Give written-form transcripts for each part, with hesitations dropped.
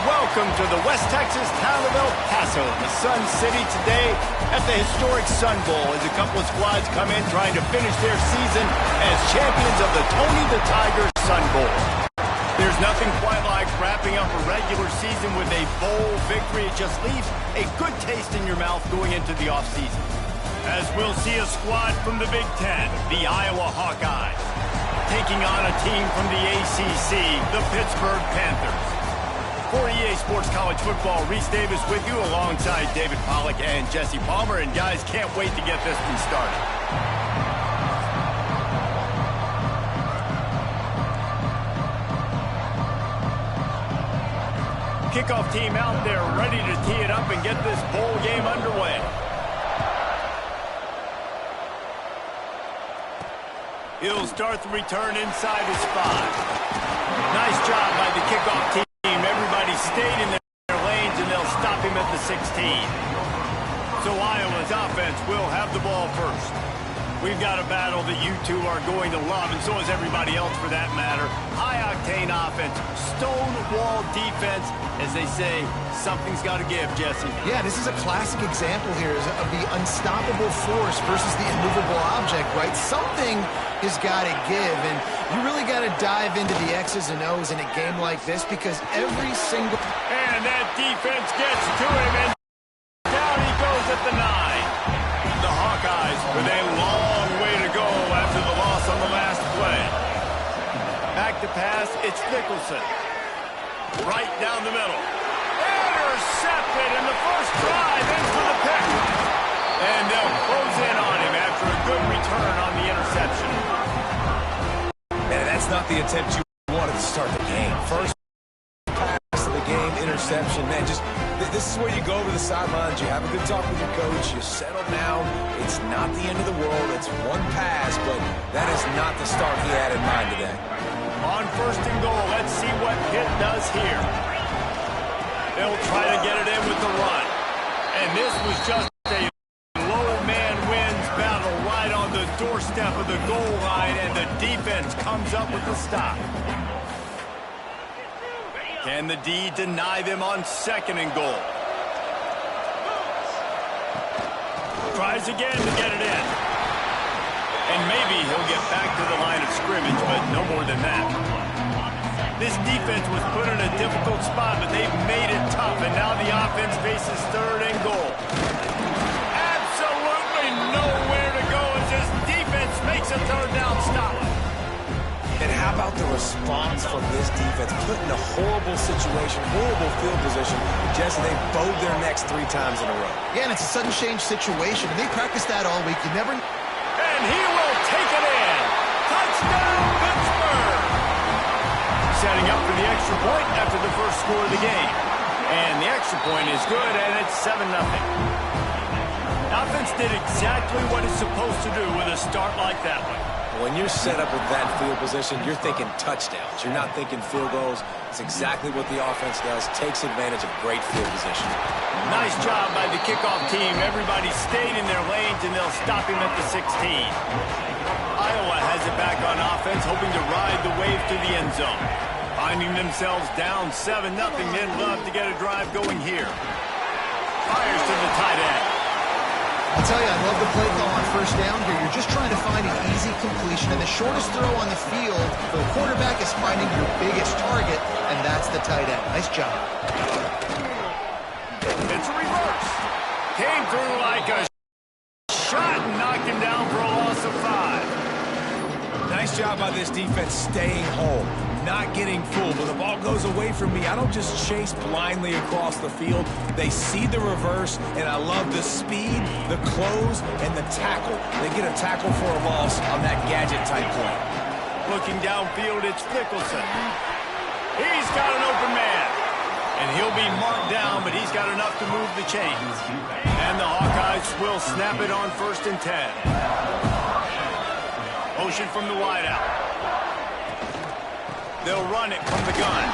welcome to the West Texas town of El Paso, the Sun City, today at the historic Sun Bowl as a couple of squads come in trying to finish their season as champions of the Tony the Tiger Sun Bowl. There's nothing quite like wrapping up a regular season with a bowl victory. It just leaves a good taste in your mouth going into the offseason. As we'll see a squad from the Big Ten, the Iowa Hawkeyes, taking on a team from the ACC, the Pittsburgh Panthers. For EA Sports College Football, Reese Davis with you alongside David Pollack and Jesse Palmer. And guys, can't wait to get this one started. Kickoff team out there ready to tee it up and get this bowl game underway. He'll start the return inside his 5. Nice job by the kickoff team. Everybody stayed in their lanes, and they'll stop him at the 16. So Iowa's offense will have the ball first. We've got a battle that you two are going to love, and so is everybody else for that matter. High-octane offense, stonewall defense. As they say, something's got to give, Jesse. Yeah, this is a classic example here of the unstoppable force versus the immovable object, right? Something has got to give, and you really got to dive into the X's and O's in a game like this because every single... And that defense gets to him, and down he goes at the 9. The Hawkeyes with a long way to go after the loss on the last play. Back to pass, it's Nicholson. Right down the middle. Intercepted in the first drive, in for the pick. And they'll close in on him after a good return on the interception. Man, that's not the attempt you wanted to start the game. First pass of the game, interception. Man, just this is where you go over the sidelines. You have a good talk with your coach. You settle down. It's not the end of the world. It's one pass, but that is not the start he had in mind today. On first and goal, let's see what Pitt does here. They'll try to get it in with the run. And this was just a low man wins battle right on the doorstep of the goal line, and the defense comes up with the stop. Can the D deny them on second and goal? Tries again to get it in. And maybe he'll get back to the line of scrimmage, but no more than that. This defense was put in a difficult spot, but they've made it tough, and now the offense faces third and goal. Absolutely nowhere to go as this defense makes a third down stop. And how about the response from this defense? Put in a horrible situation, horrible field position. Jesse, they bowed their necks 3 times in a row. Yeah, and it's a sudden change situation, and they practiced that all week. You never... And he will take it in. Touchdown, Pittsburgh! Setting up for the extra point after the first score of the game. And the extra point is good, and it's 7-0. Offense did exactly what it's supposed to do with a start like that one. When you're set up with that field position, you're thinking touchdowns. You're not thinking field goals. It's exactly what the offense does. Takes advantage of great field position. Nice job by the kickoff team. Everybody stayed in their lanes, and they'll stop him at the 16. Iowa has it back on offense, hoping to ride the wave to the end zone. Finding themselves down 7-0, they'd love to get a drive going here. Fires to the tight end. I'll tell you, I love the play call on first down here. You're just trying to find an easy completion, and the shortest throw on the field for the quarterback is finding your biggest target, and that's the tight end. Nice job. It's a reverse. Came through like a shot and knocked him down for a loss of 5. Nice job by this defense staying home, not getting fooled. When the ball goes away from me, I don't just chase blindly across the field. They see the reverse, and I love the speed, the close, and the tackle. They get a tackle for a loss on that gadget-type play. Looking downfield, it's Nicholson. He's got an open man. And he'll be marked down, but he's got enough to move the chains. And the Hawkeyes will snap it on first and 10. Motion from the wideout. They'll run it from the gun.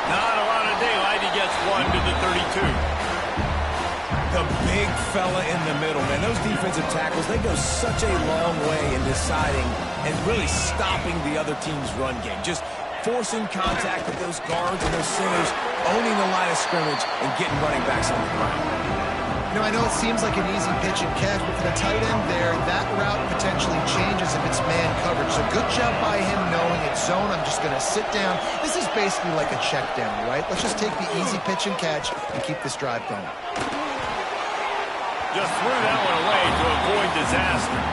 Not a lot of daylight. He gets one to the 32. The big fella in the middle, man. Those defensive tackles, they go such a long way in deciding and really stopping the other team's run game. Just forcing contact with those guards and those centers, owning the line of scrimmage, and getting running backs on the ground. You know, I know it seems like an easy pitch and catch, but for the tight end there, that route potentially changes if it's man coverage. So good job by him knowing it's zone. I'm just going to sit down. This is basically like a check down, right? Let's just take the easy pitch and catch and keep this drive going. Just threw that one away to avoid disaster.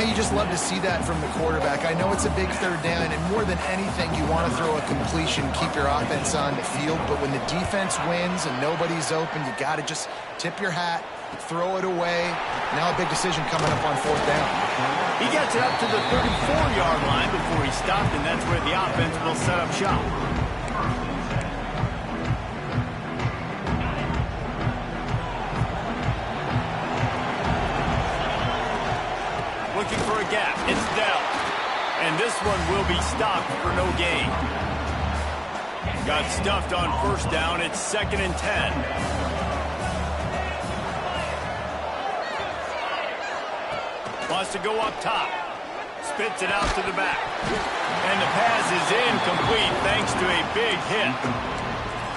You just love to see that from the quarterback. I know it's a big third down, and more than anything, you want to throw a completion, keep your offense on the field. But when the defense wins and nobody's open, you got to just tip your hat, throw it away. Now a big decision coming up on fourth down. He gets it up to the 34-yard line before he stopped, and that's where the offense will set up shop. Looking for a gap. It's dealt. And this one will be stopped for no gain. Got stuffed on first down. It's 2nd and 10. Wants to go up top. Spits it out to the back. And the pass is incomplete thanks to a big hit.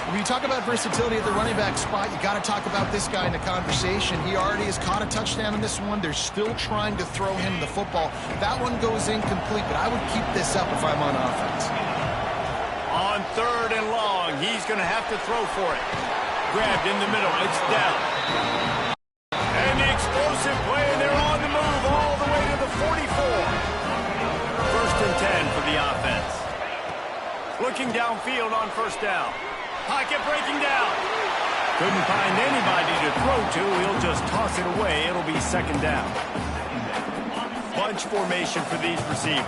When you talk about versatility at the running back spot, you got to talk about this guy in the conversation. He already has caught a touchdown in this one. They're still trying to throw him the football. That one goes incomplete, but I would keep this up if I'm on offense. On 3rd and long, he's going to have to throw for it. Grabbed in the middle. It's down. And the explosive play, and they're on the move all the way to the 44. 1st and 10 for the offense. Looking downfield on first down. Pocket breaking down. Couldn't find anybody to throw to. He'll just toss it away. It'll be 2nd down. Bunch formation for these receivers.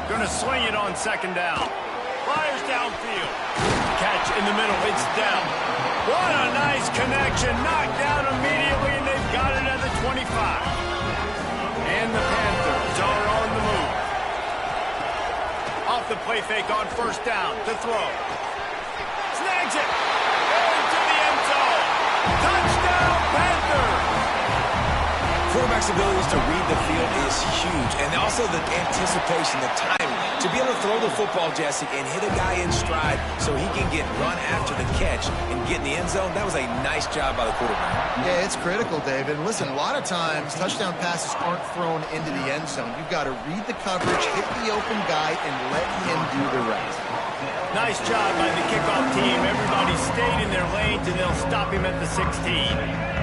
Gonna swing it on 2nd down. Fires downfield. Catch in the middle. It's down. What a nice connection. Knocked down immediately, and they've got it at the 25. And the Panthers are on the move. Off the play fake on first down to throw. Snags it. Into the end zone. Touchdown, Panthers. Quarterback's abilities to read the field is huge, and also the anticipation, the timing. To be able to throw the football, Jesse, and hit a guy in stride so he can get run after the catch and get in the end zone, that was a nice job by the quarterback. Yeah, it's critical, David. And listen, a lot of times touchdown passes aren't thrown into the end zone. You've got to read the coverage, hit the open guy, and let him do the rest. Nice job by the kickoff team. Everybody stayed in their lanes, and they'll stop him at the 16.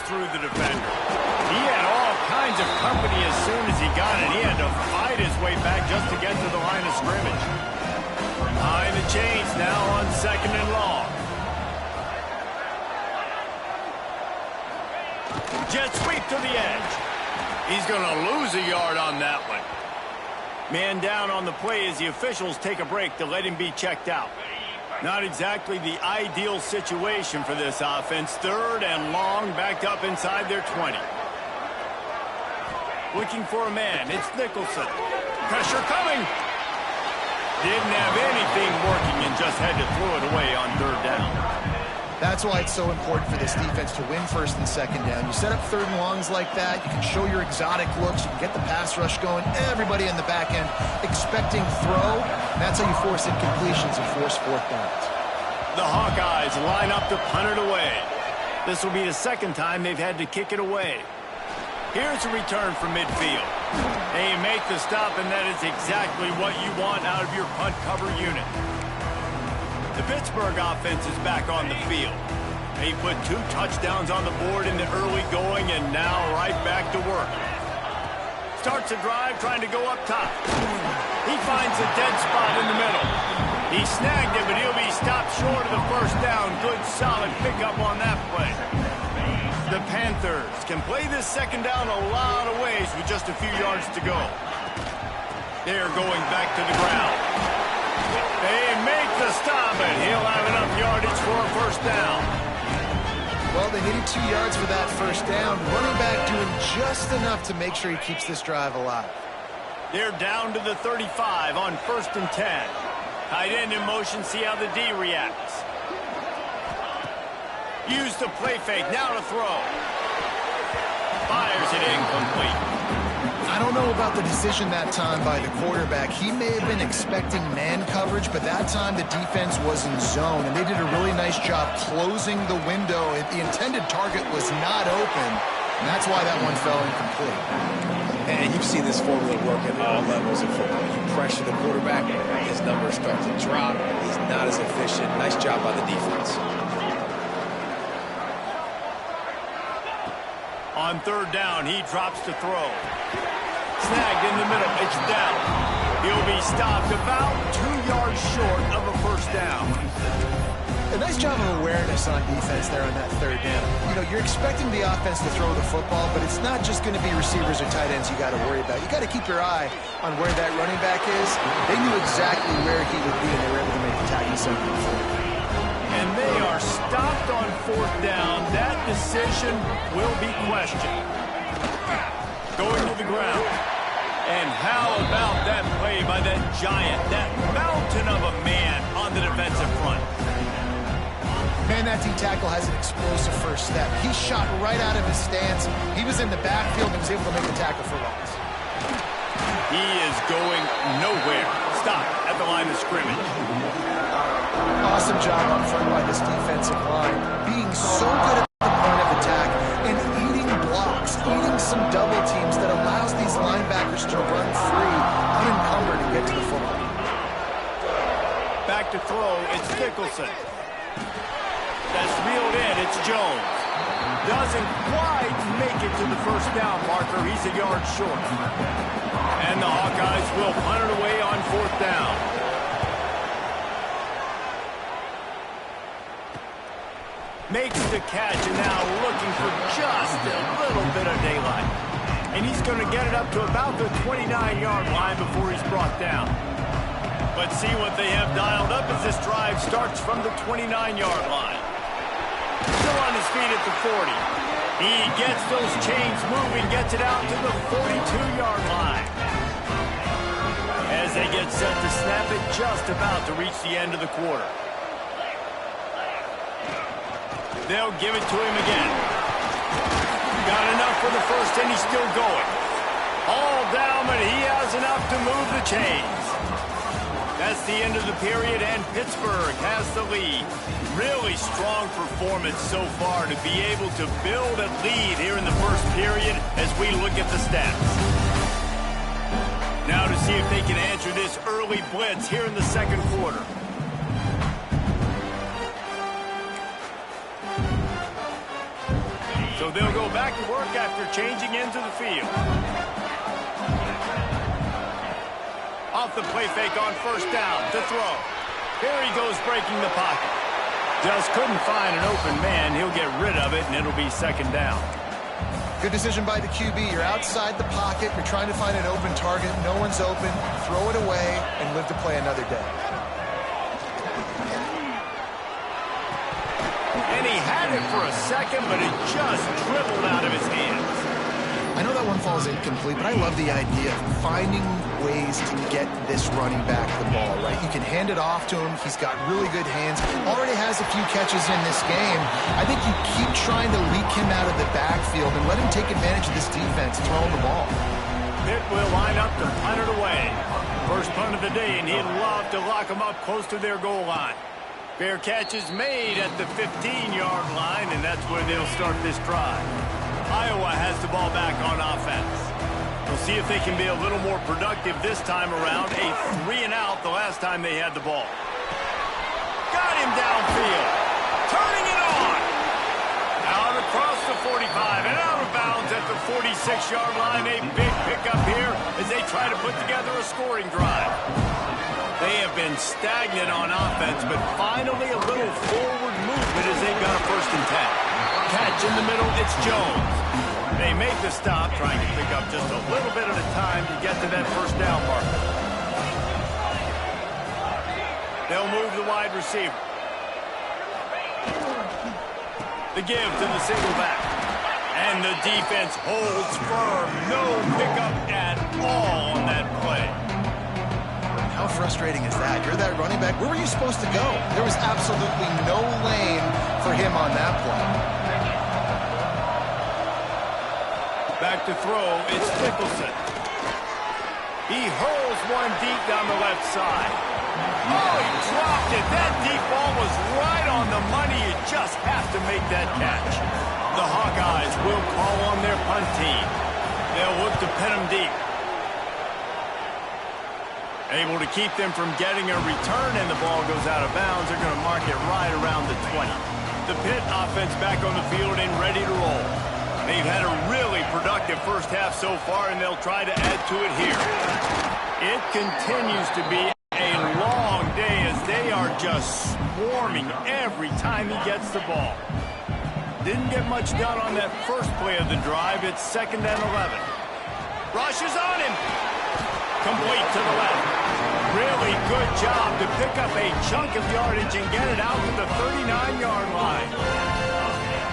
Through the defender. He had all kinds of company as soon as he got it. He had to fight his way back just to get to the line of scrimmage. Behind the chains now on 2nd and long. Jet sweep to the edge. He's going to lose a yard on that one. Man down on the play as the officials take a break to let him be checked out. Not exactly the ideal situation for this offense. 3rd and long, backed up inside their 20. Looking for a man. It's Nicholson. Pressure coming. Didn't have anything working and just had to throw it away on 3rd down. That's why it's so important for this defense to win 1st and 2nd down. You set up 3rd and longs like that. You can show your exotic looks. You can get the pass rush going. Everybody in the back end expecting throw. That's how you force incompletions and force 4th downs. The Hawkeyes line up to punt it away. This will be the 2nd time they've had to kick it away. Here's a return from midfield. They make the stop, and that is exactly what you want out of your punt cover unit. The Pittsburgh offense is back on the field. They put 2 touchdowns on the board in the early going, and now right back to work. Starts a drive trying to go up top. He finds a dead spot in the middle. He snagged it, but he'll be stopped short of the 1st down. Good, solid pickup on that play. The Panthers can play this 2nd down a lot of ways with just a few yards to go. They're going back to the ground. They make the stop, and he'll have enough yardage for a 1st down. Well, they needed 2 yards for that 1st down. Running back doing just enough to make sure he keeps this drive alive. They're down to the 35 on 1st and 10. Tight end in motion, see how the D reacts. Use the play fake, now to throw. Fires it incomplete. I don't know about the decision that time by the quarterback. He may have been expecting man coverage, but that time the defense was in zone, and they did a really nice job closing the window. The intended target was not open, and that's why that one fell incomplete. And you've seen this formula work at all levels of football. You pressure the quarterback, his numbers start to drop. He's not as efficient. Nice job by the defense. On third down, he drops to throw. Snagged in the middle, it's down. He'll be stopped about 2 yards short of a first down. A nice job of awareness on defense there on that third down. You know, you're expecting the offense to throw the football, but it's not just going to be receivers or tight ends you got to worry about. You got to keep your eye on where that running back is. They knew exactly where he would be, and they were able to make the tackle something for him. And they are stopped on fourth down. That decision will be questioned. Going to the ground. And how about that play by that giant, that mountain of a man on the defensive front? Man, that D tackle has an explosive first step. He shot right out of his stance. He was in the backfield and was able to make the tackle for loss. He is going nowhere. Stop at the line of scrimmage. Awesome job up front by this defensive line. Being so good at the point of attack and eating blocks, eating some double teams that allows these linebackers to run free, unencumbered, and get to the football. Back to throw, it's Nicholson. That's reeled in, it's Jones. Doesn't quite make it to the first down marker. He's a yard short. And the Hawkeyes will punt it away on fourth down. Makes the catch and now looking for just a little bit of daylight. And he's going to get it up to about the 29-yard line before he's brought down. But see what they have dialed up as this drive starts from the 29-yard line. Still on his feet at the 40. He gets those chains moving, gets it out to the 42-yard line. As they get set to snap it, just about to reach the end of the quarter. They'll give it to him again. Got enough for the first, and he's still going. All down, but he has enough to move the chains. That's the end of the period, and Pittsburgh has the lead. Really strong performance so far to be able to build a lead here in the first period as we look at the stats. Now to see if they can answer this early blitz here in the second quarter. So they'll go back to work after changing into the field. Off the play fake on first down to throw. Here he goes breaking the pocket. Just couldn't find an open man. He'll get rid of it, and it'll be second down. Good decision by the QB. You're outside the pocket. You're trying to find an open target. No one's open. Throw it away and live to play another day. And he had it for a second, but it just dribbled out of his hands. I know that one falls incomplete, but I love the idea of finding ways to get this running back the ball, right? You can hand it off to him. He's got really good hands. Already has a few catches in this game. I think you keep trying to leak him out of the backfield and let him take advantage of this defense throwing the ball. Pitt will line up to punt it away. First punt of the day, and he'd love to lock them up close to their goal line. Fair catch is made at the 15-yard line, and that's where they'll start this drive. Iowa has the ball back on offense. We'll see if they can be a little more productive this time around. A 3-and-out the last time they had the ball. Got him downfield. Turning it on. Out across the 45 and out of bounds at the 46-yard line. A big pickup here as they try to put together a scoring drive. They have been stagnant on offense, but finally a little forward movement as they've got a 1st and 10. Catch in the middle, it's Jones. They make the stop, trying to pick up just a little bit at a time to get to that first down marker. They'll move the wide receiver. The give to the single back. And the defense holds firm. No pickup at all on that play. How frustrating is that? You're that running back. Where were you supposed to go? There was absolutely no lane for him on that play. Back to throw, it's Nicholson. He hurls one deep down the left side. Oh, he dropped it. That deep ball was right on the money. You just have to make that catch. The Hawkeyes will call on their punt team. They'll look to pin them deep. Able to keep them from getting a return, and the ball goes out of bounds. They're going to mark it right around the 20. The Pitt offense back on the field and ready to roll. They've had a really productive first half so far, and they'll try to add to it here. It continues to be a long day as they are just swarming every time he gets the ball. Didn't get much done on that first play of the drive. It's 2nd and 11. Rush is on him. Complete to the left. Really good job to pick up a chunk of yardage and get it out to the 39-yard line.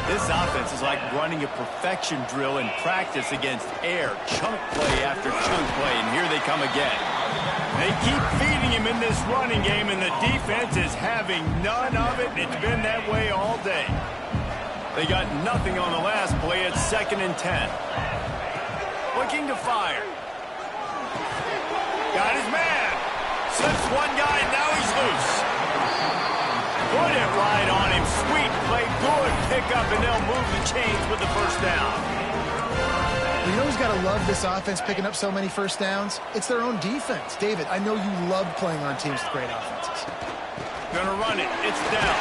This offense is like running a perfection drill in practice against air. Chunk play after chunk play, and here they come again. They keep feeding him in this running game, and the defense is having none of it, and it's been that way all day. They got nothing on the last play. It's 2nd and 10. Looking to fire. Got his man. Slips one guy, and now he's loose. Put it right on him. Sweet play. Good pickup, and they'll move the chains with the first down. You know who's got to love this offense picking up so many first downs? It's their own defense. David, I know you love playing on teams with great offenses. Gonna run it. It's down.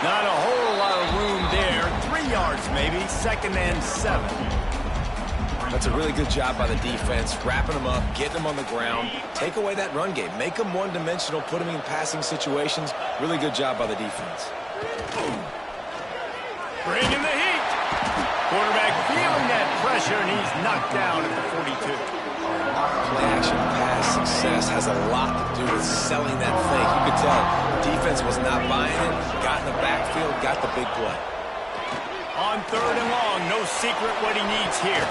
Not a whole lot of room there. 3 yards maybe. 2nd and 7. That's a really good job by the defense, wrapping them up, getting them on the ground, take away that run game, make them one-dimensional, put them in passing situations. Really good job by the defense. Bringing the heat. Quarterback feeling that pressure, and he's knocked down at the 42. Play-action pass success has a lot to do with selling that fake. You could tell defense was not buying it, got in the backfield, got the big play. On 3rd and long, no secret what he needs here.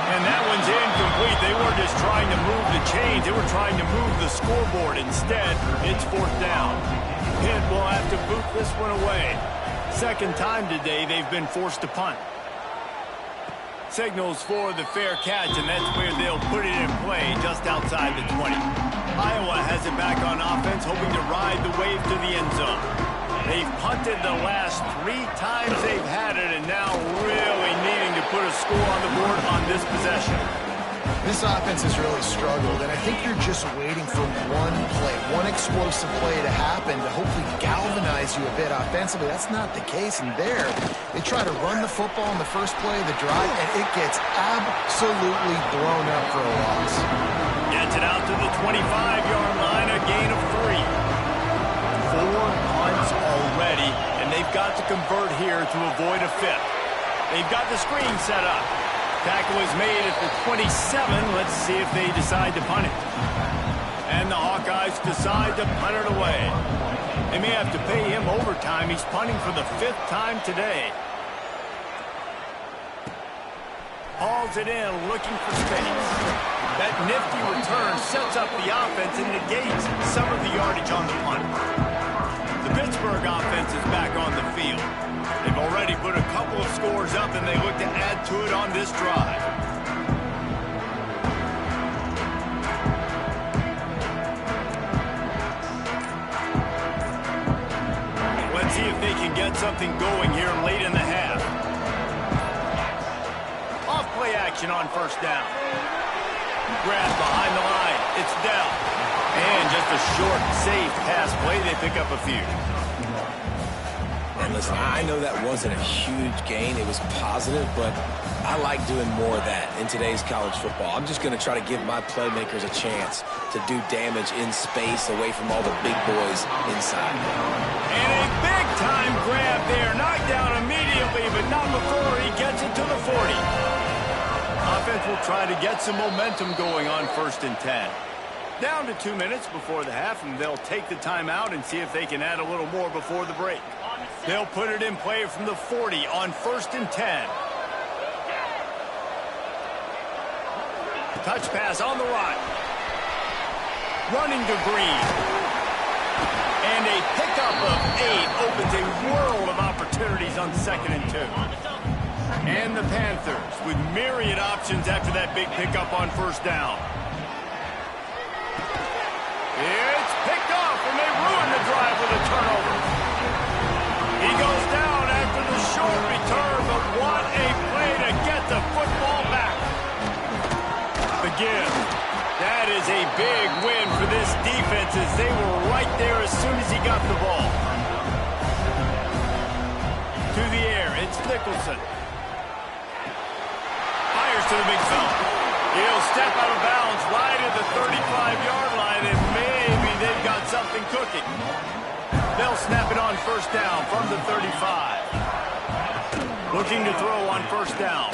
And that one's incomplete. They were just trying to move the chains. They were trying to move the scoreboard. Instead, it's 4th down. Pitt will have to boot this one away. 2nd time today they've been forced to punt. Signals for the fair catch, and that's where they'll put it in play just outside the 20. Iowa has it back on offense, hoping to ride the wave to the end zone. They've punted the last 3 times they've had it, and now really needing to put a score on the board on this possession. This offense has really struggled, and I think you're just waiting for one play, one explosive play to happen to hopefully galvanize you a bit offensively. That's not the case, and there, they try to run the football in the first play of the drive, and it gets absolutely blown up for a loss. Gets it out to the 25-yard line, a gain of 3. 4 punts already, and they've got to convert here to avoid a 5th. They've got the screen set up. Tackle is made at the 27. Let's see if they decide to punt it. And the Hawkeyes decide to punt it away. They may have to pay him overtime. He's punting for the 5th time today. Hauls it in, looking for space. That nifty return sets up the offense and negates some of the yardage on the punt. The Pittsburgh offense is back on the field. They've already put a couple of scores up, and they look to add to it on this drive. Let's see if they can get something going here late in the half. Off play action on 1st down. Grab behind the line. It's Dell. And just a short, safe pass play. They pick up a few. And listen, I know that wasn't a huge gain. It was positive, but I like doing more of that in today's college football. I'm just going to try to give my playmakers a chance to do damage in space away from all the big boys inside. And a big-time grab there. Knocked down immediately, but not before he gets it to the 40. Offense will try to get some momentum going on 1st and 10. Down to 2 minutes before the half, and they'll take the timeout and see if they can add a little more before the break. They'll put it in play from the 40 on 1st and 10. Touch pass on the right. running to Green. And a pickup of 8 opens a world of opportunities on 2nd and 2. And the Panthers with myriad options after that big pickup on 1st down. It's picked off, and they ruin the drive with a turnover. He goes down after the short return, but what a play to get the football back. Again, that is a big win for this defense as they were right there as soon as he got the ball. To the air, it's Nicholson. Fires to the big fella. He'll step out of bounds right at the 35-yard line, and maybe they've got something cooking. They'll snap it on 1st down from the 35. Looking to throw on 1st down.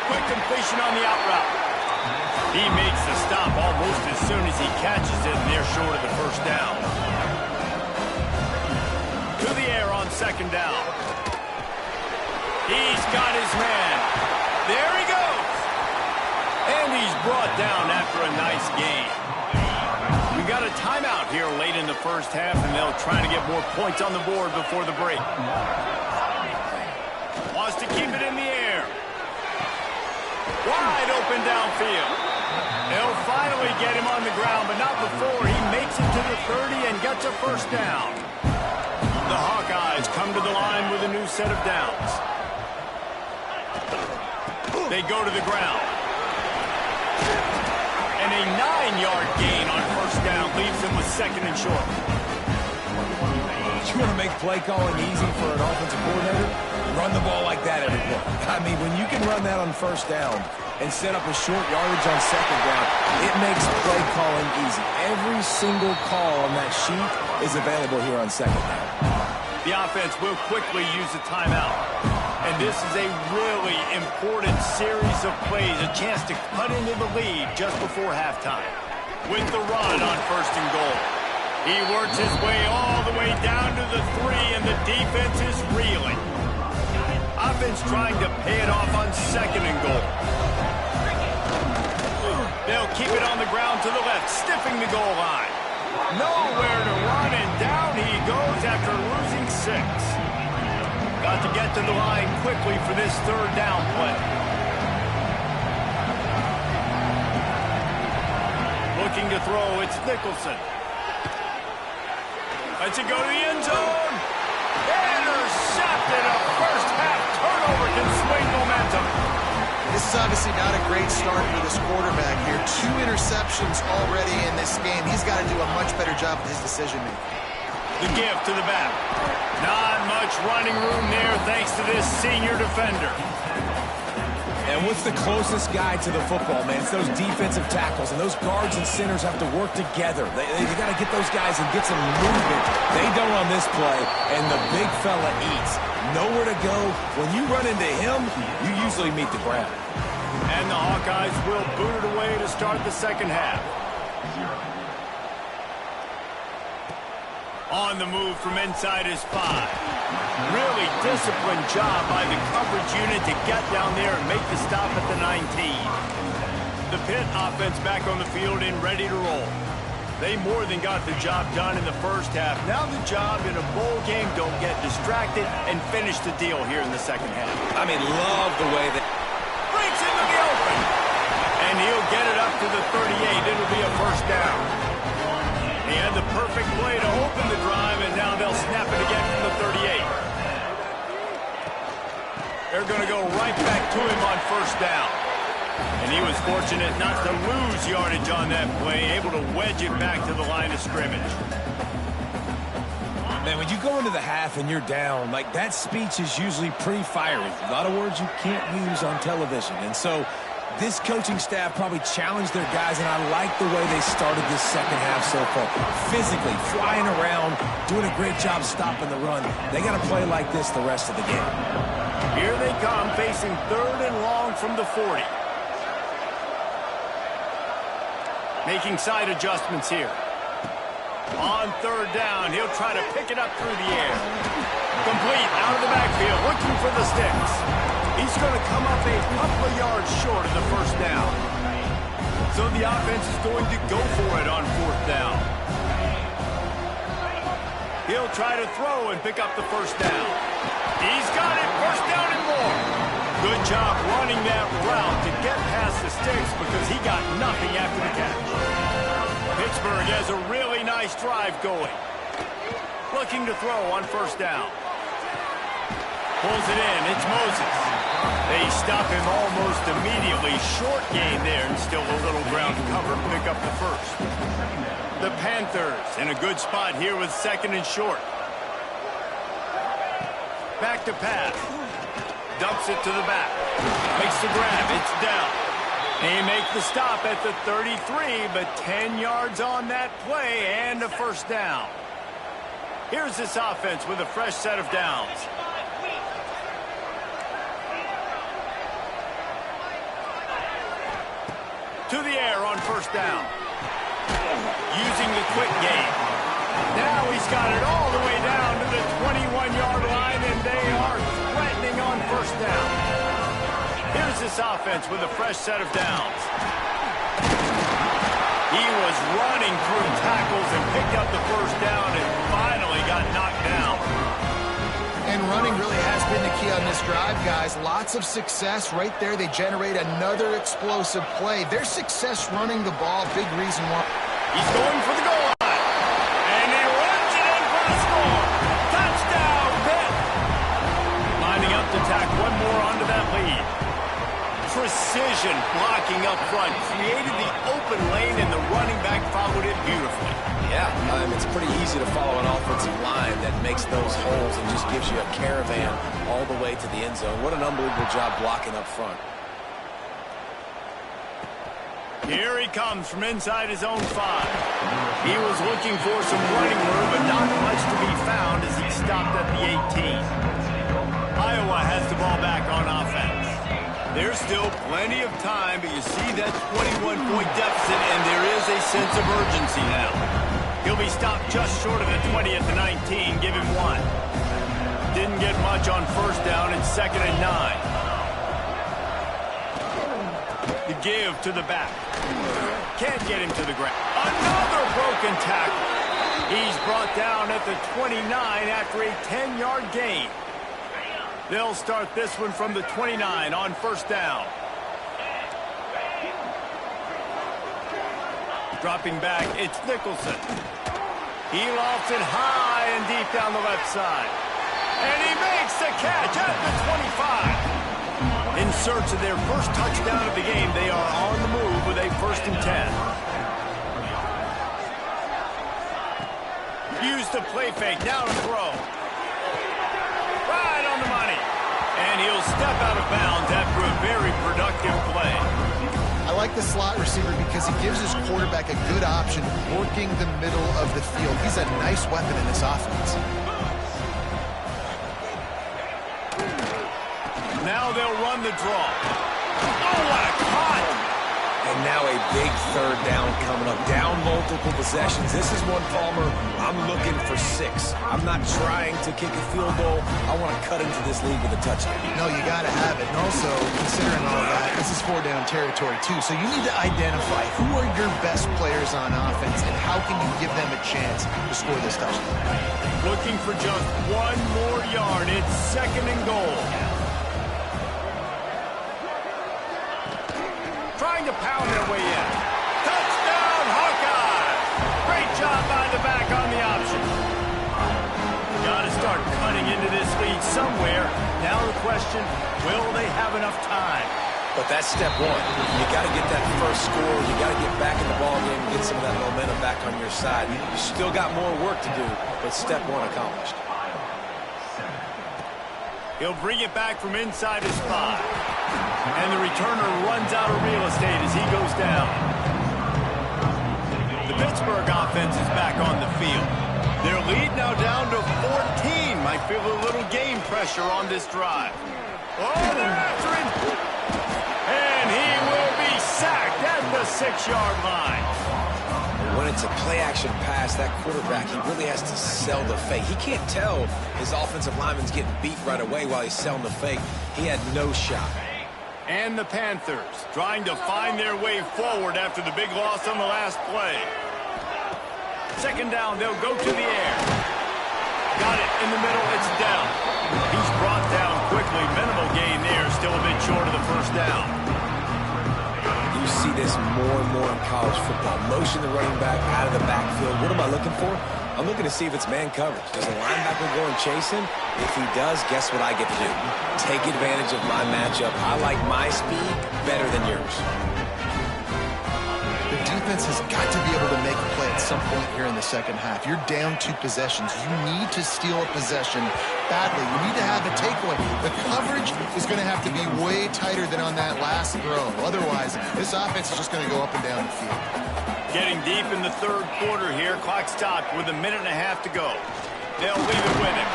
Quick completion on the out route. He makes the stop almost as soon as he catches it, and they're short of the 1st down. To the air on 2nd down. He's got his man. There he goes. And he's brought down after a nice gain. We got a timeout here late in the 1st half, and they'll try to get more points on the board before the break. Wants to keep it in the air. Wide open downfield. They'll finally get him on the ground, but not before he makes it to the 30 and gets a 1st down. The Hawkeyes come to the line with a new set of downs. They go to the ground. And a 9-yard gain on 1st down leaves them with 2nd and short. You want to make play calling easy for an offensive coordinator? Run the ball like that every play. I mean, when you can run that on 1st down and set up a short yardage on 2nd down, it makes play calling easy. Every single call on that sheet is available here on 2nd down. The offense will quickly use a timeout. And this is a really important series of plays, a chance to cut into the lead just before halftime. With the run on 1st and goal. He works his way all the way down to the 3, and the defense is reeling. Offense trying to pay it off on 2nd and goal. They'll keep it on the ground to the left, stiffing the goal line. Nowhere to run, and down he goes after losing 6. Got to get to the line quickly for this 3rd down play. Looking to throw, it's Nicholson. Lets it go to the end zone. Intercepted. A 1st half turnover can swing momentum. This is obviously not a great start for this quarterback here. 2 interceptions already in this game. He's got to do a much better job with his decision-making. The give to the back. Not much running room there thanks to this senior defender. And what's the closest guy to the football, man? It's those defensive tackles, and those guards and centers have to work together. They got to get those guys and get some movement. They don't on this play, and the big fella eats. Nowhere to go. When you run into him, you usually meet the ground. And the Hawkeyes will boot it away to start the 2nd half. On the move from inside his 5. Really disciplined job by the coverage unit to get down there and make the stop at the 19. The Pitt offense back on the field and ready to roll. They more than got the job done in the 1st half. Now the job in a bowl game, don't get distracted and finish the deal here in the 2nd half. I mean, love the way that Breaks into the open. And he'll get it up to the 38. It'll be a 1st down. He had the perfect play to open the drive, and now they'll snap it again from the 38. They're going to go right back to him on 1st down. And he was fortunate not to lose yardage on that play, able to wedge it back to the line of scrimmage. Man, when you go into the half and you're down, like that speech is usually pretty fiery. A lot of words you can't use on television. And so this coaching staff probably challenged their guys, and I like the way they started this 2nd half so far. Physically, flying around, doing a great job stopping the run. They got to play like this the rest of the game. Here they come, facing 3rd and long from the 40. Making side adjustments here. On 3rd down, he'll try to pick it up through the air. Complete, out of the backfield, looking for the sticks. He's going to come up a couple of yards short of the 1st down. So the offense is going to go for it on 4th down. He'll try to throw and pick up the first down. He's got it, first down and more. Good job running that route to get past the sticks because he got nothing after the catch. Pittsburgh has a really nice drive going. Looking to throw on 1st down. Pulls it in, it's Moses. They stop him almost immediately. Short gain there and still a little ground to cover to pick up the first. The Panthers in a good spot here with 2nd and short. Back to pass. Dumps it to the back. Makes the grab. It's down. They make the stop at the 33, but 10 yards on that play and a first down. Here's this offense with a fresh set of downs. To the air on 1st down. Using the quick game. Now he's got it all the way down to the 21-yard line, and they are threatening on 1st down. Here's this offense with a fresh set of downs. He was running through tackles and picked up the first down and finally got knocked down. And running really has been the key on this drive, guys. Lots of success right there. They generate another explosive play. Their success running the ball, big reason why. He's going for the goal line. And he runs it in for the score. Touchdown, Pitt. Lining up to tack one more onto that lead. Precision blocking up front. Created the open lane, and the running back followed it beautifully. Yeah, it's pretty easy to follow an offensive line that makes those holes and just gives you a caravan all the way to the end zone. What an unbelievable job blocking up front. Here he comes from inside his own 5. He was looking for some running room, but not much to be found as he stopped at the 18. Iowa has the ball back on offense. There's still plenty of time, but you see that 21-point deficit, and there is a sense of urgency now. He'll be stopped just short of the 20 at the 19. Give him 1. Didn't get much on 1st down. It's 2nd and 9. The give to the back. Can't get him to the ground. Another broken tackle. He's brought down at the 29 after a 10-yard gain. They'll start this one from the 29 on 1st down. Dropping back, it's Nicholson. He lofts it high and deep down the left side. And he makes the catch at the 25. In search of their first touchdown of the game, they are on the move with a 1st and 10. Use the play fake, now to throw. Right on the money. And he'll step out of bounds after a very productive play. I like the slot receiver because he gives his quarterback a good option working the middle of the field. He's a nice weapon in this offense. Now they'll run the draw. Oh, what a cut! And now a big 3rd down coming up. Down multiple possessions. This is one, Palmer, I'm looking for 6. I'm not trying to kick a field goal. I want to cut into this lead with a touchdown. No, you got to have it. And also, considering all that, this is 4-down territory, too. So you need to identify who are your best players on offense and how can you give them a chance to score this touchdown. Looking for just one more yard. It's 2nd and goal. Trying to pound their way in. Touchdown, Hawkeye! Great job by the back on the option. Got to start cutting into this lead somewhere. Now the question, will they have enough time? But that's step 1. You got to get that first score. You got to get back in the ball game and get some of that momentum back on your side. You still got more work to do, but step 1 accomplished. He'll bring it back from inside his 5. And the returner runs out of real estate as he goes down. The Pittsburgh offense is back on the field. Their lead now down to 14. Might feel a little game pressure on this drive. Oh, they're after him. And he will be sacked at the 6-yard line. When it's a play-action pass, that quarterback, he really has to sell the fake. He can't tell his offensive lineman's getting beat right away while he's selling the fake. He had no shot. And the Panthers trying to find their way forward after the big loss on the last play. Second down, they'll go to the air. Got it in the middle, it's down. He's brought down quickly. Minimal gain there, still a bit short of the first down. You see this more and more in college football. Motion the running back out of the backfield. What am I looking for? I'm looking to see if it's man coverage. Does the linebacker go and chase him? If he does, guess what I get to do? Take advantage of my matchup. I like my speed better than yours. The defense has got to be able to make a play at some point here in the second half. You're down 2 possessions. You need to steal a possession badly. You need to have a takeaway. The coverage is going to have to be way tighter than on that last throw. Otherwise, this offense is just going to go up and down the field. Getting deep in the third quarter here. Clock stopped with 1.5 minutes to go. They'll leave it with him.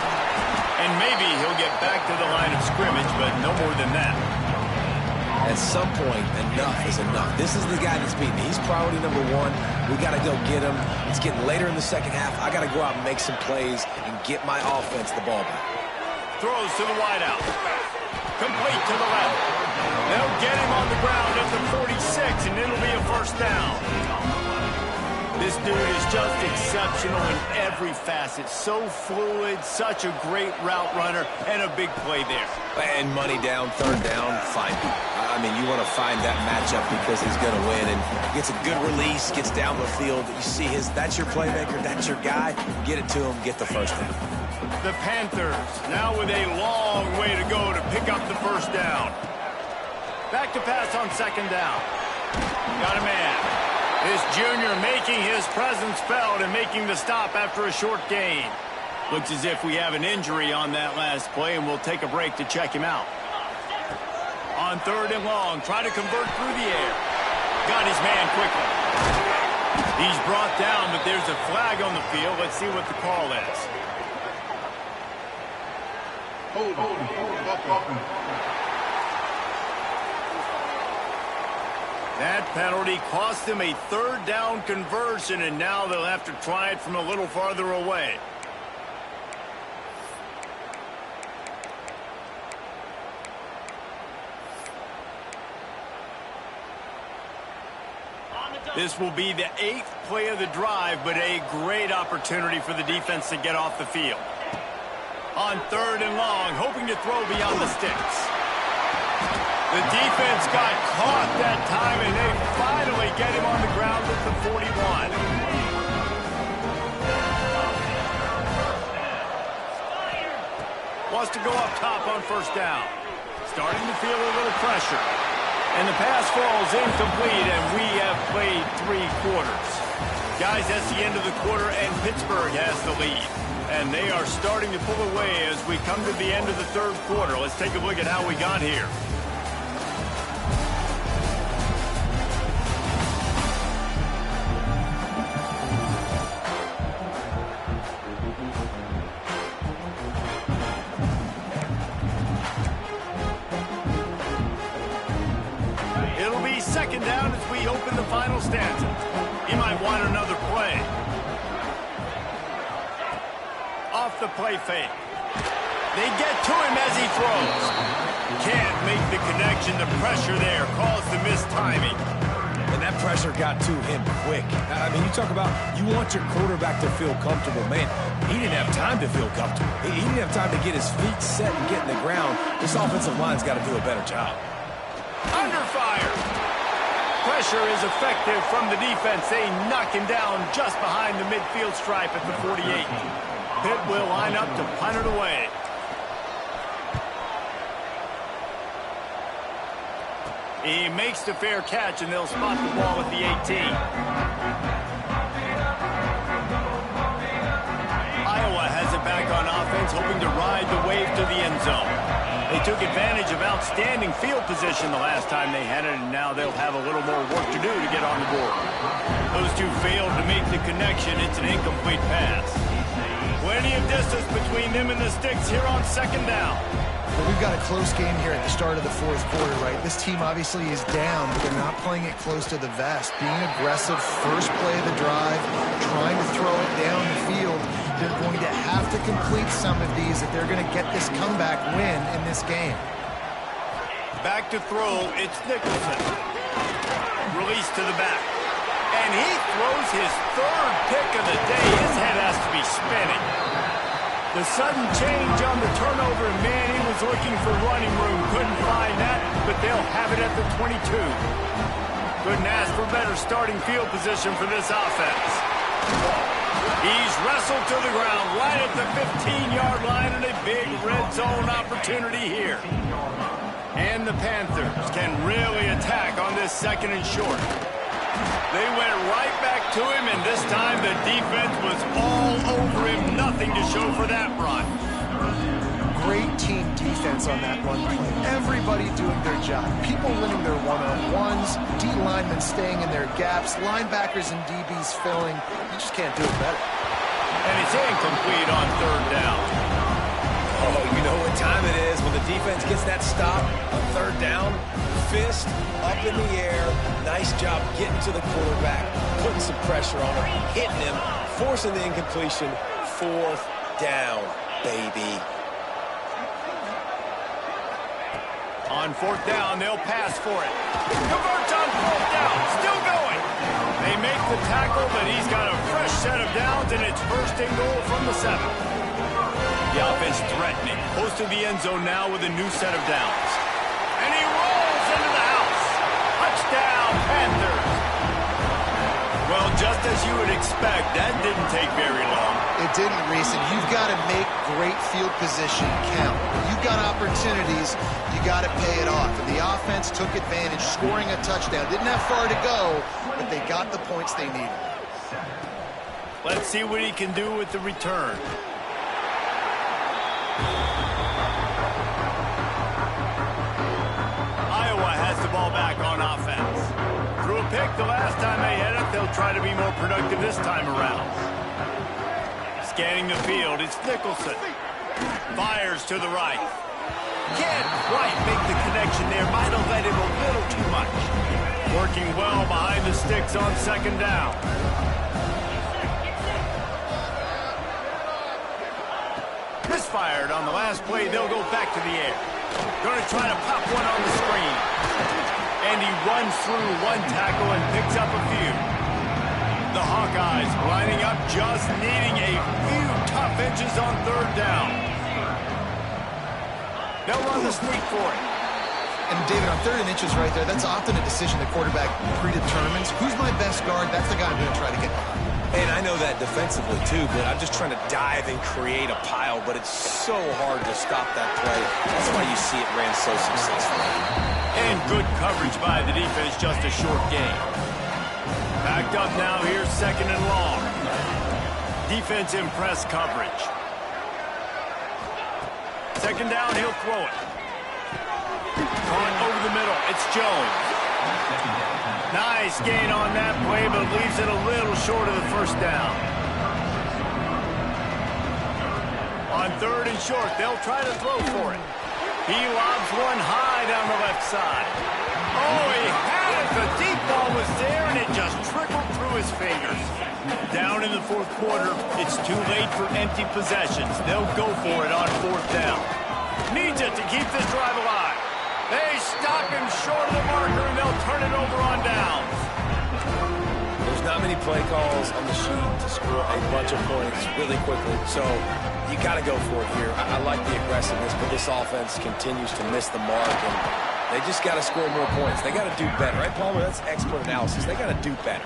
And maybe he'll get back to the line of scrimmage, but no more than that. At some point, enough is enough. This is the guy that's beaten. He's priority number 1. We got to go get him. It's getting later in the second half. I got to go out and make some plays and get my offense the ball back. Throws to the wideout. Complete to the left. They'll get him on the ground at the 46, and it'll be a first down. This dude is just exceptional in every facet. So fluid, such a great route runner, and a big play there. And money down, third down, find him. I mean, you want to find that matchup because he's going to win. And gets a good release, gets down the field. You see that's your playmaker, that's your guy. Get it to him, get the first down. The Panthers now with a long way to go to pick up the first down. Back to pass on second down. Got a man. This junior making his presence felt and making the stop after a short gain. Looks as if we have an injury on that last play, and we'll take a break to check him out. On third and long, try to convert through the air. Got his man quickly. He's brought down, but there's a flag on the field. Let's see what the call is. That penalty cost them a third down conversion, and now they'll have to try it from a little farther away. This will be the 8th play of the drive, but a great opportunity for the defense to get off the field. On third and long, hoping to throw beyond the sticks. The defense got caught that time, and they finally get him on the ground at the 41. Wants to go up top on first down. Starting to feel a little pressure. And the pass falls incomplete, and we have played 3 quarters. Guys, that's the end of the quarter, and Pittsburgh has the lead. And they are starting to pull away as we come to the end of the third quarter. Let's take a look at how we got here. Second down as we open the final stanza. He might want another play. Off the play fake. They get to him as he throws. Can't make the connection. The pressure there caused the missed timing. And that pressure got to him quick. I mean, you talk about you want your quarterback to feel comfortable. Man, he didn't have time to feel comfortable. He didn't have time to get his feet set and get in the ground. This offensive line's got to do a better job. Under fire. Pressure is effective from the defense. They knock him down just behind the midfield stripe at the 48. Pitt will line up to punt it away. He makes the fair catch, and they'll spot the ball at the 18. Iowa has it back on offense, hoping to ride the wave to the end zone. They took advantage of outstanding field position the last time they had it, and now they'll have a little more work to do to get on the board. Those two failed to make the connection. It's an incomplete pass. Plenty of distance between them and the sticks here on second down. But we've got a close game here at the start of the fourth quarter, right? This team obviously is down, but they're not playing it close to the vest. Being aggressive, first play of the drive, trying to throw it down the field. They're going to have to complete some of these if they're going to get this comeback win in this game. Back to throw, it's Nicholson. Release to the back. And he throws his third pick of the day. His head has to be spinning. The sudden change on the turnover, and man, he was looking for running room. Couldn't find that, but they'll have it at the 22. Couldn't ask for better starting field position for this offense. He's wrestled to the ground right at the 15-yard line, and a big red zone opportunity here. And the Panthers can really attack on this second and short. They went right back to him, and this time the defense was all over him. Nothing to show for that run. Great team defense on that run play. Everybody doing their job. People winning their one-on-ones, D linemen staying in their gaps, linebackers and DBs filling. You just can't do it better. And it's incomplete on third down. Oh, you know what time it is when the defense gets that stop on third down. Fist up in the air. Nice job getting to the quarterback, putting some pressure on him, hitting him, forcing the incompletion. Fourth down, baby. On fourth down, they'll pass for it. Converts on fourth down, still going. They make the tackle, but he's got a fresh set of downs, and it's first and goal from the 7. The offense threatening. Close to the end zone now with a new set of downs. And he rolls into the house. Touchdown, Panthers. Well, just as you would expect, that didn't take very long. It didn't, Reese, and you've got to make great field position count. When you've got opportunities, you got to pay it off. And the offense took advantage, scoring a touchdown. Didn't have far to go, but they got the points they needed. Let's see what he can do with the return. Iowa has the ball back on offense. Threw a pick the last time they had it. They'll try to be more productive this time around. Scanning the field, it's Nicholson. Fires to the right. Can't quite make the connection there. Might have let him a little too much. Working well behind the sticks on second down. Misfired on the last play. They'll go back to the air. Going to try to pop one on the screen. And he runs through one tackle and picks up a few. The Hawkeyes lining up, just needing a few tough inches on third down. They'll run the sneak for it. And, David, on third and inches right there, that's often a decision the quarterback predetermines. Who's my best guard? That's the guy I'm going to try to get behind. And I know that defensively, too, but I'm just trying to dive and create a pile, but it's so hard to stop that play. That's why you see it ran so successfully. And good coverage by the defense, just a short gain. Backed up now, here's second and long. Defense in press coverage. Second down, he'll throw it. Caught over the middle, it's Jones. Nice gain on that play, but leaves it a little short of the first down. On third and short, they'll try to throw for it. He lobs one high down the left side. Oh, he had it. The deep ball was there, and it just trickled through his fingers. Down in the fourth quarter, it's too late for empty possessions. They'll go for it on fourth down. Needs it to keep this drive alive. They stop him short of the marker, and they'll turn it over on downs. There's not many play calls on the sheet to score a bunch of points really quickly, so you got to go for it here. I like the aggressiveness, but this offense continues to miss the mark, and they just got to score more points. They got to do better, right, Palmer? That's expert analysis. They got to do better.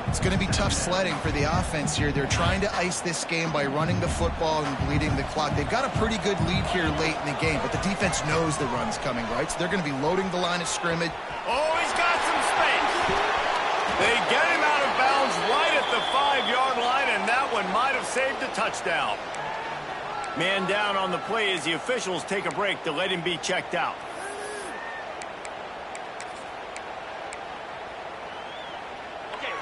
It's going to be tough sledding for the offense here. They're trying to ice this game by running the football and bleeding the clock. They've got a pretty good lead here late in the game, but the defense knows the run's coming, right? So they're going to be loading the line of scrimmage. Oh, he's got some space. They get him out of bounds right at the 5-yard line, and that one might have saved a touchdown. Man down on the play as the officials take a break to let him be checked out.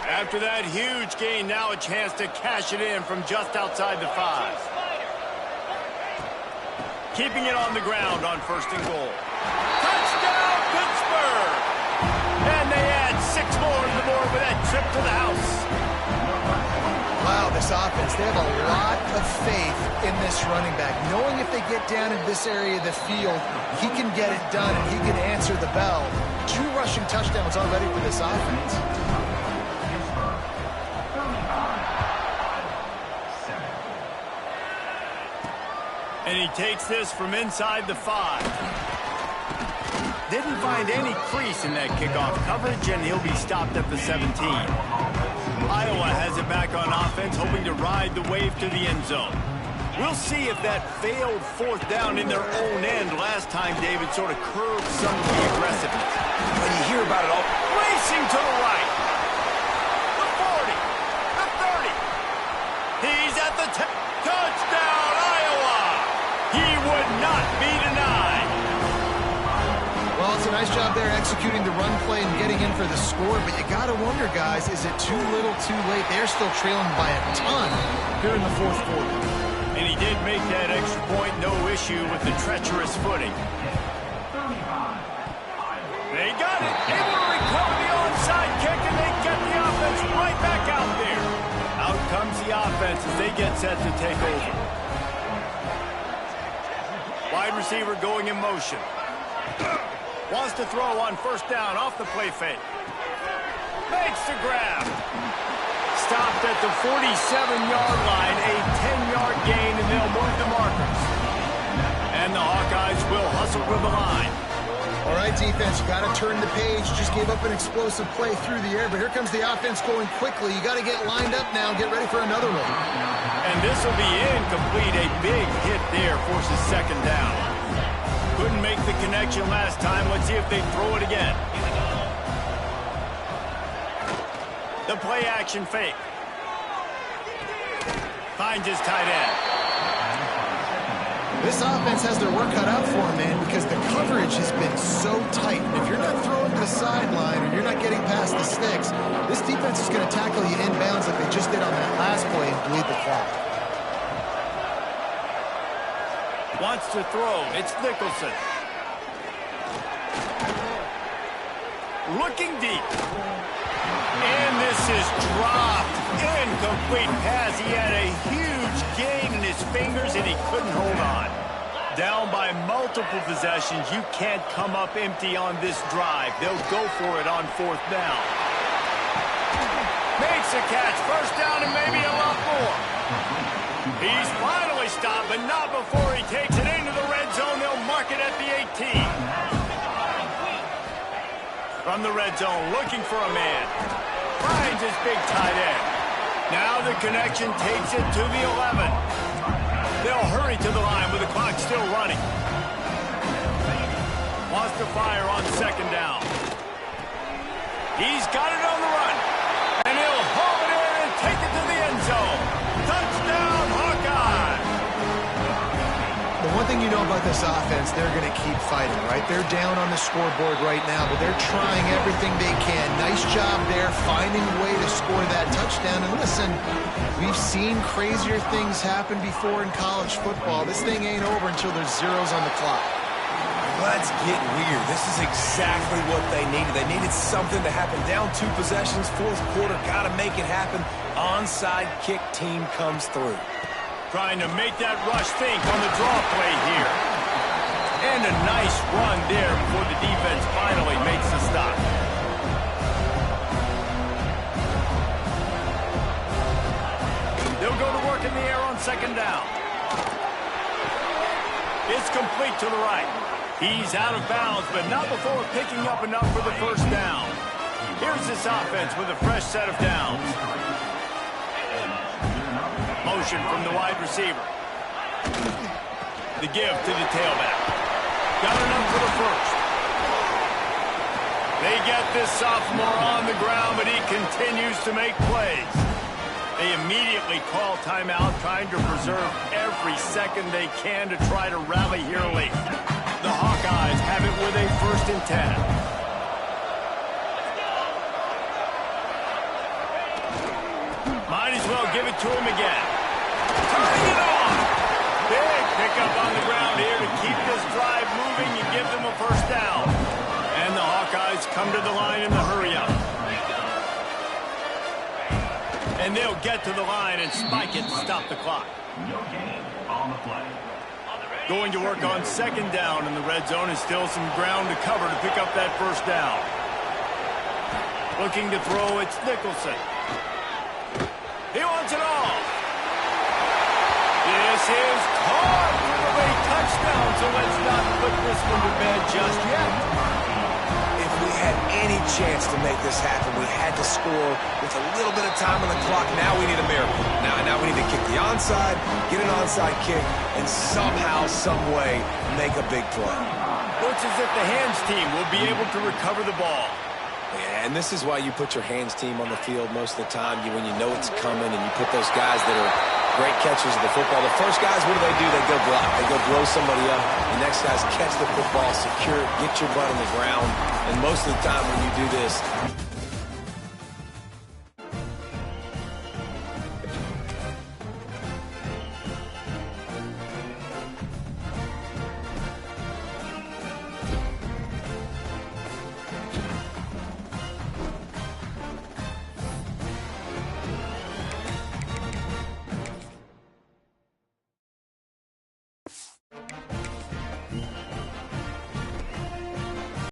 After that huge gain, now a chance to cash it in from just outside the 5. Keeping it on the ground on first and goal. Touchdown, Pittsburgh! And they add 6 more to the board with that trip to the house. Wow, this offense. They have a lot of faith in this running back, knowing if they get down in this area of the field, he can get it done and he can answer the bell. 2 rushing touchdowns already for this offense. And he takes this from inside the 5. Didn't find any crease in that kickoff coverage, and he'll be stopped at the 17. Iowa has it back on offense, hoping to ride the wave to the end zone. We'll see if that failed 4th down in their own end last time, David, sort of curbed some of the aggressiveness. When you hear about it all, Racing to the right. The 40. The 30. He's at the 10. Touchdown, Iowa! He would not be denied. Well, it's a nice job there executing the run play and getting in for the score, but you got to wonder, guys, is it too little too late? They're still trailing by a ton here in the 4th quarter. And he did make that extra point, no issue with the treacherous footing. They got it, able to recover the onside kick, and they get the offense right back out there. Out comes the offense as they get set to take over. Wide receiver going in motion. Wants to throw on 1st down off the play fake. Makes the grab. Stopped at the 47-yard line, a 10-yard gain, and they'll move the markers. And the Hawkeyes will hustle to the line. All right, defense, you got to turn the page. Just gave up an explosive play through the air, but here comes the offense going quickly. You got to get lined up now and get ready for another one. And this will be incomplete. A big hit there forces 2nd down. Couldn't make the connection last time. Let's see if they throw it again. The play action fake. Finds his tight end. This offense has their work cut out for them, man, because the coverage has been so tight. And if you're not throwing to the sideline or you're not getting past the sticks, this defense is going to tackle you inbounds like they just did on that last play and bleed the clock. Wants to throw. It's Nicholson. Looking deep. And this is dropped. Incomplete pass. He had a huge gain in his fingers, and he couldn't hold on. Down by multiple possessions. You can't come up empty on this drive. They'll go for it on 4th down. Makes a catch. 1st down and maybe a lot more. He's finally stopped, but not before he takes it into the red zone. They'll mark it at the 18. From the red zone, looking for a man. Finds his big tight end. Now the connection takes it to the 11. They'll hurry to the line with the clock still running. Wants to fire on 2nd down. He's got it on the run. And he'll haul it in and take it to the end zone. Touchdown, Hawkeye! The one thing you know about this offense, they're going to keep fighting, right? They're down on the scoreboard right now, but they're trying everything they can. Nice job there, finding a way to score that touchdown. And listen, we've seen crazier things happen before in college football. This thing ain't over until there's zeros on the clock. let's get weird. This is exactly what they needed. They needed something to happen. Down 2 possessions, 4th quarter, got to make it happen. Onside kick team comes through. Trying to make that rush think on the draw play here. And a nice run there before the defense finally makes the stop. They'll go to work in the air on 2nd down. It's complete to the right. He's out of bounds, but not before picking up enough for the 1st down. Here's this offense with a fresh set of downs. Motion from the wide receiver. The give to the tailback. Got enough for the 1st. They get this sophomore on the ground, but he continues to make plays. They immediately call timeout, trying to preserve every second they can to try to rally here late. The Hawkeyes have it with a 1st and 10. Might as well give it to him again. Turning it on. Big pickup on the ground here to keep this drive moving and give them a 1st down. And the Hawkeyes come to the line in the hurry-up. And they'll get to the line and spike it to stop the clock. No gain on the play. Going to work on second down in the red zone, and still some ground to cover to pick up that first down. Looking to throw, it's Nicholson. He wants it all. This is caught for the late touchdown, so let's not put this one to bed just yet. If we had any chance to make this happen, we had to score with a little bit of time on the clock. Now we need a miracle. Now we need to kick the onside, get an onside kick, and somehow, some way, make a big play. Looks as if the hands team will be able to recover the ball. Yeah, and this is why you put your hands team on the field most of the time, when you know it's coming, and you put those guys that are great catchers of the football. The first guys, what do? They go block. They go blow somebody up. The next guys catch the football, secure it, get your butt on the ground. And most of the time when you do this,